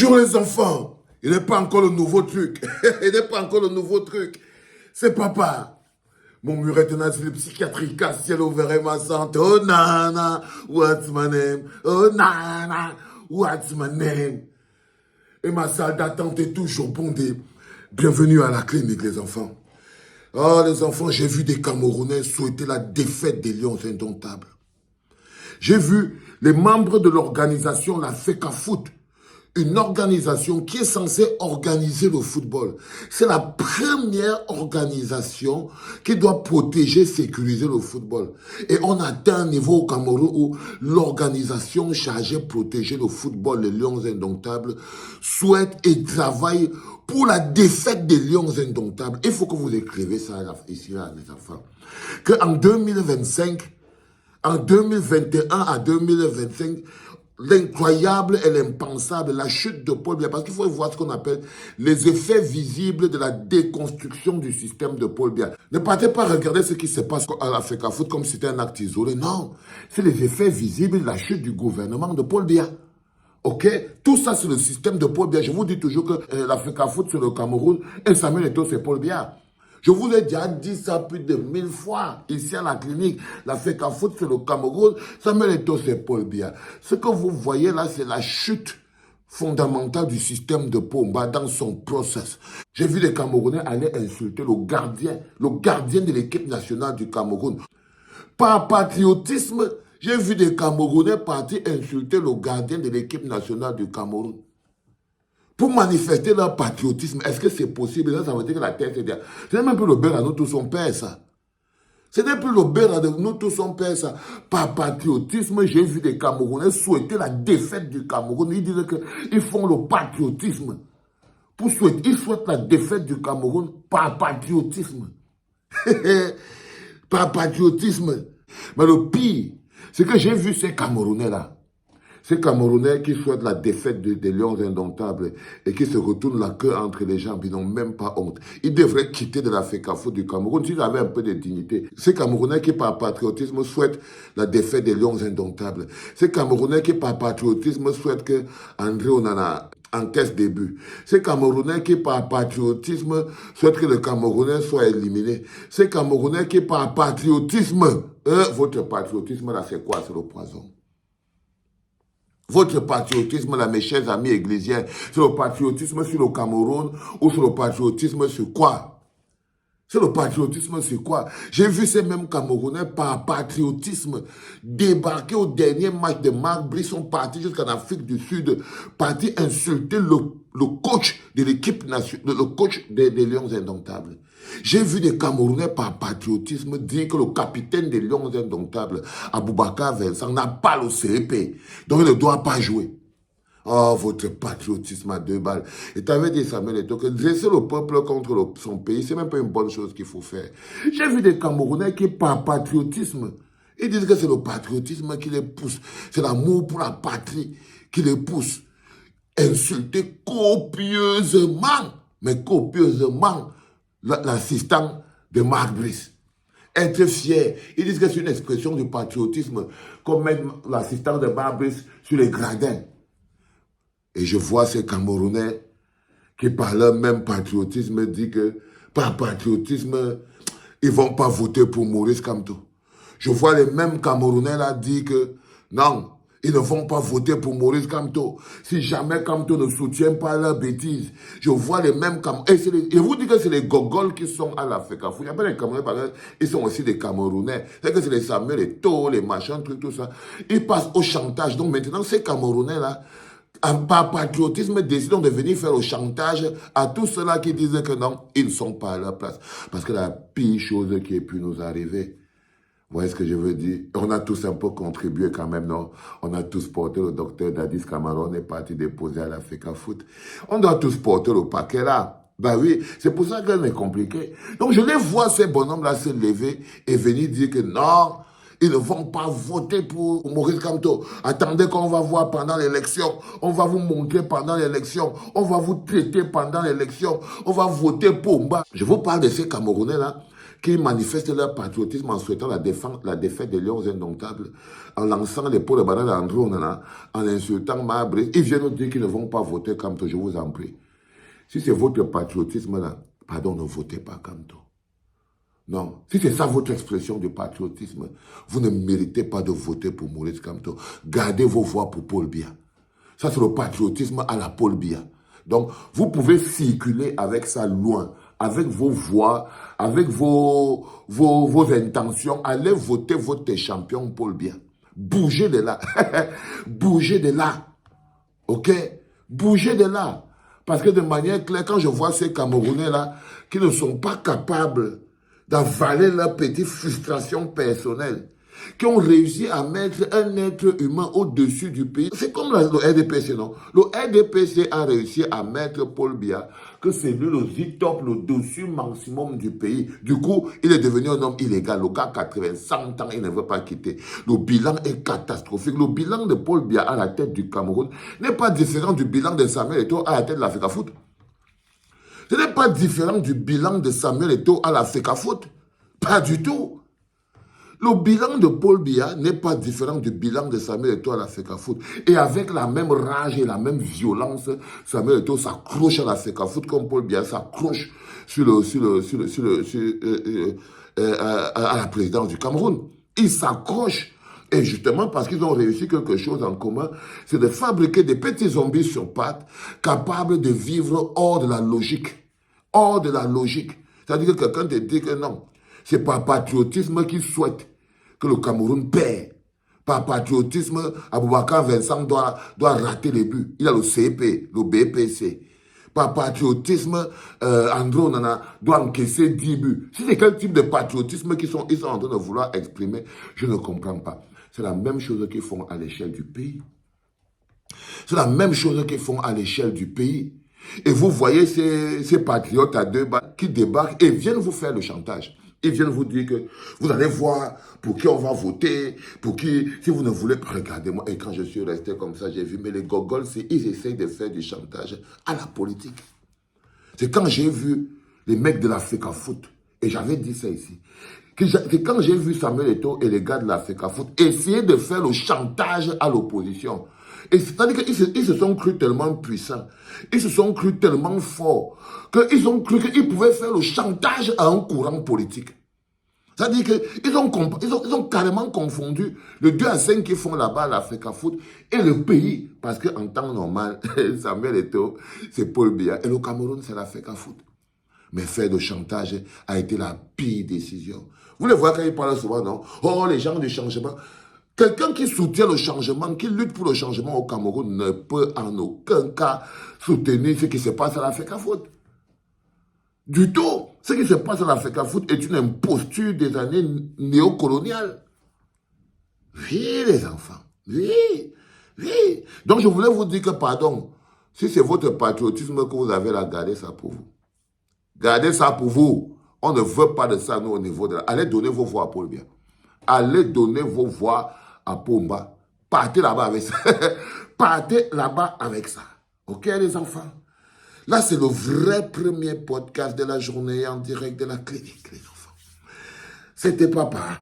Bonjour les enfants. Il n'est pas encore le nouveau truc. Il n'est pas encore le nouveau truc. C'est papa. Mon muret de asile psychiatrique à ciel ouvert ma santé. Oh nana, what's my name? Oh nana, what's my name? Et ma salle d'attente est toujours bondée. Bienvenue à la clinique les enfants. Oh les enfants, j'ai vu des Camerounais souhaiter la défaite des Lions indomptables. J'ai vu les membres de l'organisation La FECAFOOT, une organisation qui est censée organiser le football. C'est la première organisation qui doit protéger, sécuriser le football. Et on atteint un niveau au Cameroun où l'organisation chargée de protéger le football, les Lions indomptables, souhaite et travaille pour la défaite des Lions indomptables. Il faut que vous écrivez ça ici, là, les enfants. Qu'en 2025, en 2021 à 2025, l'incroyable et l'impensable, la chute de Paul Biya, parce qu'il faut voir ce qu'on appelle les effets visibles de la déconstruction du système de Paul Biya. Ne partez pas regarder ce qui se passe à la FECAFOOT comme si c'était un acte isolé. Non, c'est les effets visibles de la chute du gouvernement de Paul Biya. Ok, tout ça c'est le système de Paul Biya. Je vous dis toujours que la FECAFOOT c'est le Cameroun et Samuel Eto'o c'est Paul Biya. Je vous ai déjà dit ça plus de 1000 fois ici à la clinique. La FECAFOOT c'est le Cameroun, Samuel Eto'o c'est Paul Biya. Ce que vous voyez là c'est la chute fondamentale du système de Pomba dans son process. J'ai vu les Camerounais aller insulter le gardien de l'équipe nationale du Cameroun. Par patriotisme, j'ai vu des Camerounais partir insulter le gardien de l'équipe nationale du Cameroun. Pour manifester leur patriotisme, est-ce que c'est possible? Ça veut dire que la tête est derrière. C'est même plus le beurre à nous tous son père, ça. Ce n'est plus le beurre à nous tous son père, ça. Par patriotisme, j'ai vu des Camerounais souhaiter la défaite du Cameroun. Ils disent qu'ils font le patriotisme. Ils souhaitent la défaite du Cameroun par patriotisme. Par patriotisme. Mais le pire, c'est que j'ai vu ces Camerounais-là. Ces Camerounais qui souhaitent la défaite des Lions indomptables et qui se retournent la queue entre les jambes, ils n'ont même pas honte. Ils devraient quitter de la FECAFOOT du Cameroun s'ils avaient un peu de dignité. Ces Camerounais qui par patriotisme souhaitent la défaite des Lions indomptables. Ces Camerounais qui par patriotisme souhaitent que André Onana encaisse des buts. Ces Camerounais qui par patriotisme souhaitent que le Camerounais soit éliminé. Ces Camerounais qui par patriotisme, votre patriotisme là c'est quoi? C'est le poison. Votre patriotisme, là, mes chers amis ecclésiens, c'est le patriotisme sur le Cameroun ou c'est le patriotisme sur quoi? C'est le patriotisme sur quoi? J'ai vu ces mêmes Camerounais par patriotisme débarquer au dernier match de Marc Brice, sont partis jusqu'en Afrique du Sud, partis insulter le coach de l'équipe nationale, le coach des Lions indomptables. J'ai vu des Camerounais par patriotisme dire que le capitaine des Lions indomptables, Aboubakar Vincent, n'a pas le CEP, donc il ne doit pas jouer. Oh, votre patriotisme à 2 balles. Et tu avais dit, Samuel Eto'o, que dresser le peuple contre son pays, c'est même pas une bonne chose qu'il faut faire. J'ai vu des Camerounais qui, par patriotisme, ils disent que c'est le patriotisme qui les pousse. C'est l'amour pour la patrie qui les pousse. Insulter copieusement, mais copieusement, l'assistant de Marc Brice. Être fier. Ils disent que c'est une expression du patriotisme, comme mettre l'assistant de Marc Brice sur les gradins. Et je vois ces Camerounais qui, par leur même patriotisme, disent que par patriotisme, ils ne vont pas voter pour Maurice Kamto. Je vois les mêmes Camerounais là dire que non, ils ne vont pas voter pour Maurice Kamto. Si jamais Kamto ne soutient pas leurs bêtises, je vois les mêmes Camerounais. Et vous dites que c'est les Gogols qui sont à la FECAFOOT. Il n'y a pas les Camerounais, parce qu'ils sont aussi des Camerounais. C'est que c'est les Samuel, les Eto'o, les machins, tout ça. Ils passent au chantage. Donc maintenant, ces Camerounais là, par patriotisme, décidons de venir faire le chantage à tous ceux-là qui disent que non, ils ne sont pas à leur place. Parce que la pire chose qui ait pu nous arriver, vous voyez ce que je veux dire? On a tous un peu contribué quand même, non? On a tous porté le docteur Dadis Camara, on est parti déposer à la FECAFOOT. On doit tous porter le paquet là. Ben oui, c'est pour ça qu'elle est compliquée. Donc je les vois, ces bonhommes-là, se lever et venir dire que non, ils ne vont pas voter pour Maurice Kamto. Attendez qu'on va voir pendant l'élection. On va vous montrer pendant l'élection. On va vous traiter pendant l'élection. On va voter pour Mba. Je vous parle de ces Camerounais-là qui manifestent leur patriotisme en souhaitant la défaite des Lions indomptables, en lançant les pots de banane en drone, en insultant Mabré. Ils viennent nous dire qu'ils ne vont pas voter Kamto, je vous en prie. Si c'est votre patriotisme là, pardon, ne votez pas Kamto. Non, si c'est ça votre expression de patriotisme, vous ne méritez pas de voter pour Maurice Kamto. Gardez vos voix pour Paul Biya. Ça, c'est le patriotisme à la Paul Biya. Donc, vous pouvez circuler avec ça loin, avec vos voix, avec vos intentions. Allez voter votre champion Paul Biya. Bougez de là. Bougez de là. OK? Bougez de là. Parce que de manière claire, quand je vois ces Camerounais-là qui ne sont pas capables d'avaler leur petite frustration personnelle, qui ont réussi à mettre un être humain au-dessus du pays. C'est comme le RDPC, non? Le RDPC a réussi à mettre Paul Biya, que c'est lui le zip-top, le dessus maximum du pays. Du coup, il est devenu un homme illégal. Le gars, 80, 100 ans, il ne veut pas quitter. Le bilan est catastrophique. Le bilan de Paul Biya à la tête du Cameroun n'est pas différent du bilan de Samuel Eto'o à la tête de l'Africa Foot. Ce n'est pas différent du bilan de Samuel Eto'o à l'Africa Foot. Pas du tout. Le bilan de Paul Biya n'est pas différent du bilan de Samuel Eto'o à l'Africa Foot. Et avec la même rage et la même violence, Samuel Eto'o s'accroche à l'Africa Foot comme Paul Biya s'accroche à la présidence du Cameroun. Il s'accroche. Et justement parce qu'ils ont réussi quelque chose en commun, c'est de fabriquer des petits zombies sur pattes capables de vivre hors de la logique. Hors de la logique. C'est-à-dire que quelqu'un te dit que non, c'est par patriotisme qu'il souhaite que le Cameroun perd. Par patriotisme, Aboubakar Vincent doit rater les buts. Il a le CP, le BPC. Par patriotisme, André Onana doit encaisser 10 buts. Si c'est quel type de patriotisme ils sont en train de vouloir exprimer, je ne comprends pas. C'est la même chose qu'ils font à l'échelle du pays. C'est la même chose qu'ils font à l'échelle du pays. Et vous voyez ces patriotes à deux balles qui débarquent et viennent vous faire le chantage. Ils viennent vous dire que vous allez voir pour qui on va voter, pour qui, si vous ne voulez pas, regardez-moi. Et quand je suis resté comme ça, j'ai vu, mais les gogols, ils essayent de faire du chantage à la politique. C'est quand j'ai vu les mecs de l'Africa Foot, et j'avais dit ça ici, c'est quand j'ai vu Samuel Eto'o et les gars de l'Africa Foot essayer de faire le chantage à l'opposition. Et c'est-à-dire qu'ils se sont crus tellement puissants, ils se sont crus tellement forts, qu'ils ont cru qu'ils pouvaient faire le chantage à un courant politique. C'est-à-dire qu'ils ont carrément confondu le 2-5 qu'ils font là-bas à l'Africa Foot et le pays. Parce qu'en temps normal, Samuel Eto'o, c'est Paul Biya. Et le Cameroun, c'est l'Africa Foot. Mais faire de chantage a été la pire décision. Vous les voyez quand ils parlent souvent, non? Oh, les gens du changement. Quelqu'un qui soutient le changement, qui lutte pour le changement au Cameroun ne peut en aucun cas soutenir ce qui se passe à l'Africa Foot. Du tout. Ce qui se passe à l'Africa Foot est une imposture des années néocoloniales. Oui, les enfants. Oui. Oui. Donc, je voulais vous dire que, pardon, si c'est votre patriotisme que vous avez là, gardez ça pour vous. Gardez ça pour vous. On ne veut pas de ça, nous, au niveau de la... Allez donner vos voix à Paul Biya. Allez donner vos voix à Pomba. Partez là-bas avec ça. Partez là-bas avec ça. OK, les enfants? Là, c'est le vrai premier podcast de la journée en direct de la clinique, les enfants. C'était papa.